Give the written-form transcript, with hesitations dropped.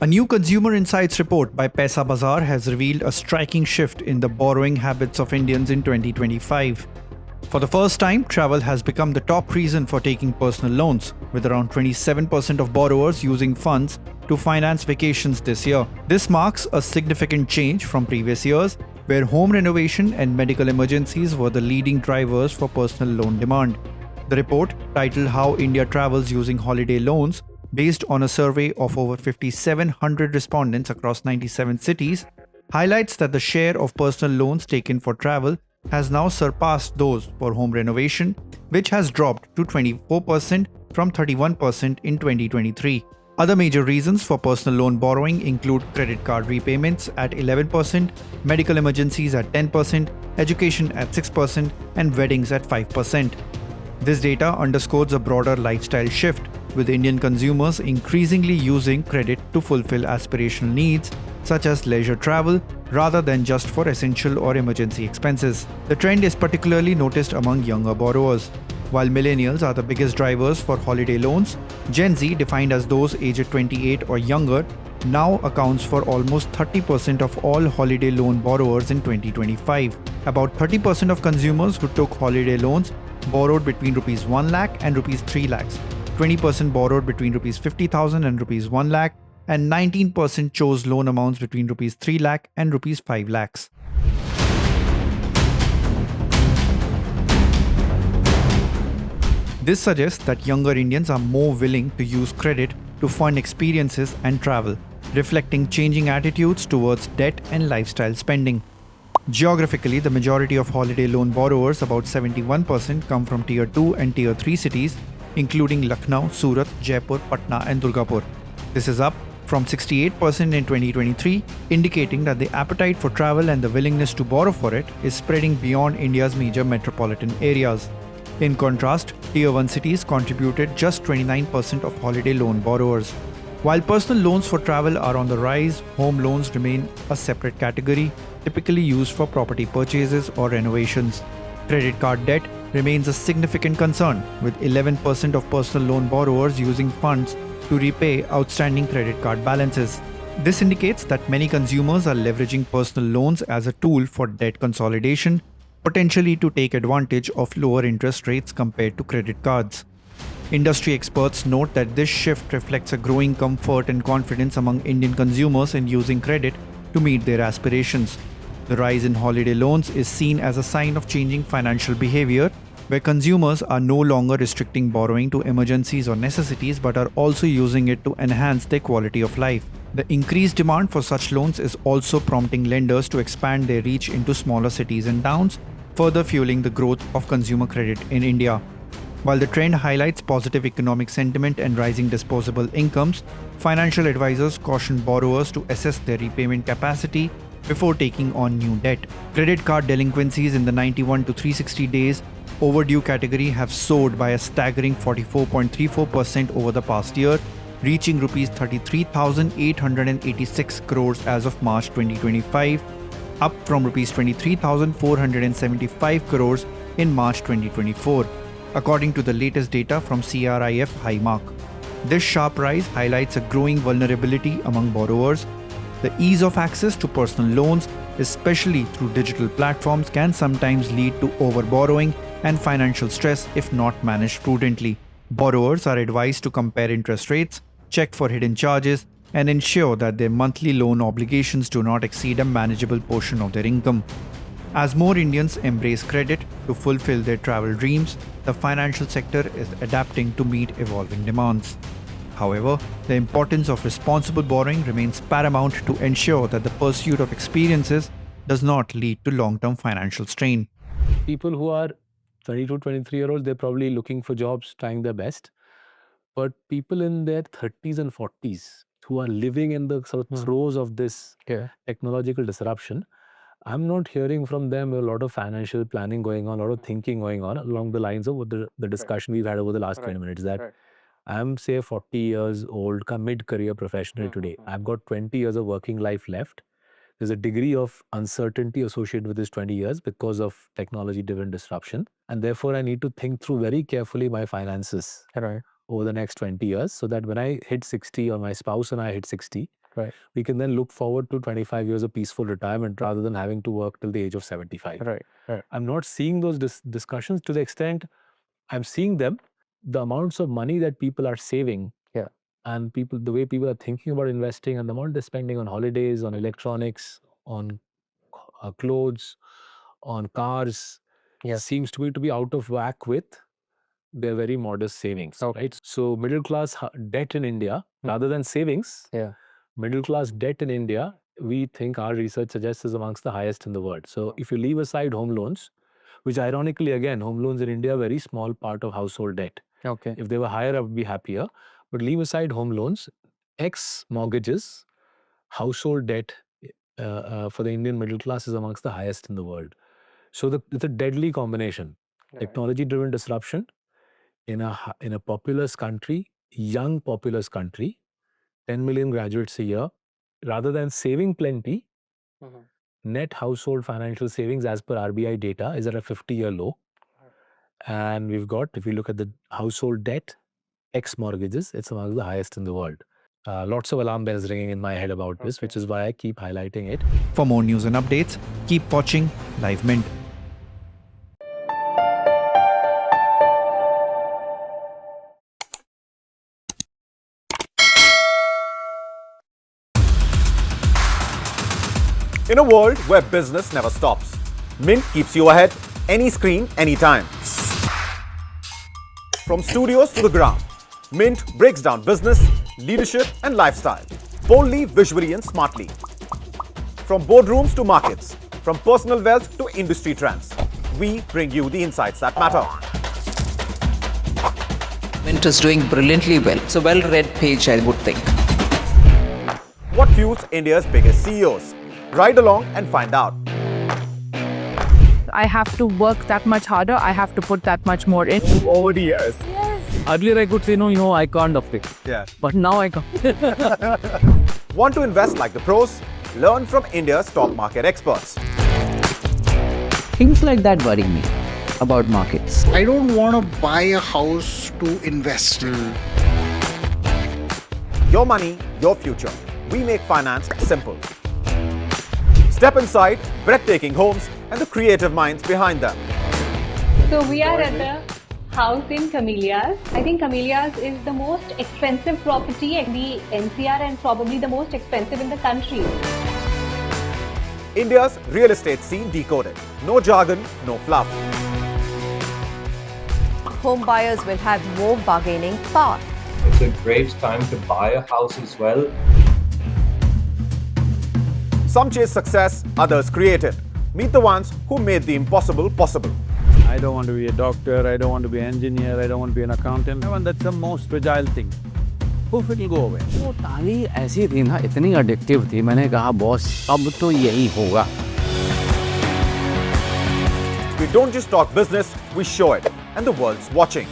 A new consumer insights report by PaisaBazaar has revealed a striking shift in the borrowing habits of Indians in 2025. For the first time, travel has become the top reason for taking personal loans, with around 27% of borrowers using funds to finance vacations this year. This marks a significant change from previous years, where home renovation and medical emergencies were the leading drivers for personal loan demand. The report, titled How India Travels Using Holiday Loans, based on a survey of over 5,700 respondents across 97 cities, highlights that the share of personal loans taken for travel has now surpassed those for home renovation, which has dropped to 24% from 31% in 2023. Other major reasons for personal loan borrowing include credit card repayments at 11%, medical emergencies at 10%, education at 6%, and weddings at 5%. This data underscores a broader lifestyle shift, with Indian consumers increasingly using credit to fulfill aspirational needs such as leisure travel rather than just for essential or emergency expenses. The trend is particularly noticed among younger borrowers. While millennials are the biggest drivers for holiday loans, Gen Z, defined as those aged 28 or younger, now accounts for almost 30% of all holiday loan borrowers in 2025. About 30% of consumers who took holiday loans borrowed between Rs 1 lakh and Rs 3 lakhs. 20% borrowed between Rs 50,000 and Rs 1 lakh, and 19% chose loan amounts between Rs 3 lakh and Rs 5 lakhs. This suggests that younger Indians are more willing to use credit to fund experiences and travel, reflecting changing attitudes towards debt and lifestyle spending. Geographically, the majority of holiday loan borrowers, about 71%, come from Tier 2 and Tier 3 cities, including Lucknow, Surat, Jaipur, Patna, and Durgapur. This is up from 68% in 2023, indicating that the appetite for travel and the willingness to borrow for it is spreading beyond India's major metropolitan areas. In contrast, Tier 1 cities contributed just 29% of holiday loan borrowers. While personal loans for travel are on the rise, home loans remain a separate category, typically used for property purchases or renovations. Credit card debt remains a significant concern, with 11% of personal loan borrowers using funds to repay outstanding credit card balances. This indicates that many consumers are leveraging personal loans as a tool for debt consolidation, potentially to take advantage of lower interest rates compared to credit cards. Industry experts note that this shift reflects a growing comfort and confidence among Indian consumers in using credit to meet their aspirations. The rise in holiday loans is seen as a sign of changing financial behavior, where consumers are no longer restricting borrowing to emergencies or necessities but are also using it to enhance their quality of life. The increased demand for such loans is also prompting lenders to expand their reach into smaller cities and towns, further fueling the growth of consumer credit in India. While the trend highlights positive economic sentiment and rising disposable incomes, financial advisors caution borrowers to assess their repayment capacity before taking on new debt. Credit card delinquencies in the 91 to 360 days overdue category have soared by a staggering 44.34% over the past year, reaching Rs 33,886 crores as of March 2025, up from Rs 23,475 crores in March 2024, according to the latest data from CRIF Highmark. This sharp rise highlights a growing vulnerability among borrowers. The ease of access to personal loans, especially through digital platforms, can sometimes lead to overborrowing and financial stress if not managed prudently. Borrowers are advised to compare interest rates, check for hidden charges, and ensure that their monthly loan obligations do not exceed a manageable portion of their income. As more Indians embrace credit to fulfill their travel dreams, the financial sector is adapting to meet evolving demands. However, the importance of responsible borrowing remains paramount to ensure that the pursuit of experiences does not lead to long-term financial strain. People who are 22, 23-year-olds, they're probably looking for jobs, trying their best. But people in their 30s and 40s who are living in the sort of throes of this technological disruption, I'm not hearing from them a lot of financial planning going on, a lot of thinking going on along the lines of what the discussion we've had over the last 20 minutes, that I'm, say, 40 years old, mid-career professional today. I've got 20 years of working life left. There's a degree of uncertainty associated with this 20 years because of technology-driven disruption. And therefore, I need to think through very carefully my finances over the next 20 years so that when I hit 60 or my spouse and I hit 60, Right. We can then look forward to 25 years of peaceful retirement rather than having to work till the age of 75. Right. I'm not seeing those discussions to the extent I'm seeing them. The amounts of money that people are saving, and the way people are thinking about investing, and the amount they're spending on holidays, on electronics, on clothes, on cars, seems to me to be out of whack with their very modest savings. Right. So middle class debt in India, rather than savings, middle class debt in India, we think, our research suggests, is amongst the highest in the world. So if you leave aside home loans, which ironically, again, home loans in India are a very small part of household debt. Okay. If they were higher, I would be happier. But leave aside home loans, mortgages, household debt for the Indian middle class is amongst the highest in the world. So it's a deadly combination. Technology-driven disruption in a populous country, young populous country, 10 million graduates a year, rather than saving plenty, net household financial savings as per RBI data is at a 50-year low. And we've got, if you look at the household debt, mortgages, it's among the highest in the world. Lots of alarm bells ringing in my head about this, which is why I keep highlighting it. For more news and updates, keep watching Live Mint. In a world where business never stops, Mint keeps you ahead, any screen, anytime. From studios to the ground, Mint breaks down business, leadership and lifestyle, boldly, visually and smartly. From boardrooms to markets, from personal wealth to industry trends, we bring you the insights that matter. Mint is doing brilliantly well. It's a well-read page, I would think. What fuels India's biggest CEOs? Ride along and find out. I have to work that much harder. I have to put that much more in. Over the years. Earlier I could say, no, I can't afford it. Yeah. But now I can. Want to invest like the pros? Learn from India's stock market experts. Things like that worry me about markets. I don't want to buy a house to invest. Your money, your future. We make finance simple. Step inside breathtaking homes and the creative minds behind them. So we are at the house in Camellias. I think Camellias is the most expensive property in the NCR and probably the most expensive in the country. India's real estate scene decoded. No jargon, no fluff. Home buyers will have more bargaining power. It's a great time to buy a house as well. Some chase success, others create it. Meet the ones who made the impossible possible. I don't want to be a doctor, I don't want to be an engineer, I don't want to be an accountant. And that's the most fragile thing. Poof, it'll go away. वो ताली ऐसी थी ना, इतनी addictive थी, मैंने कहा boss अब तो यही होगा. We don't just talk business, we show it. And the world's watching.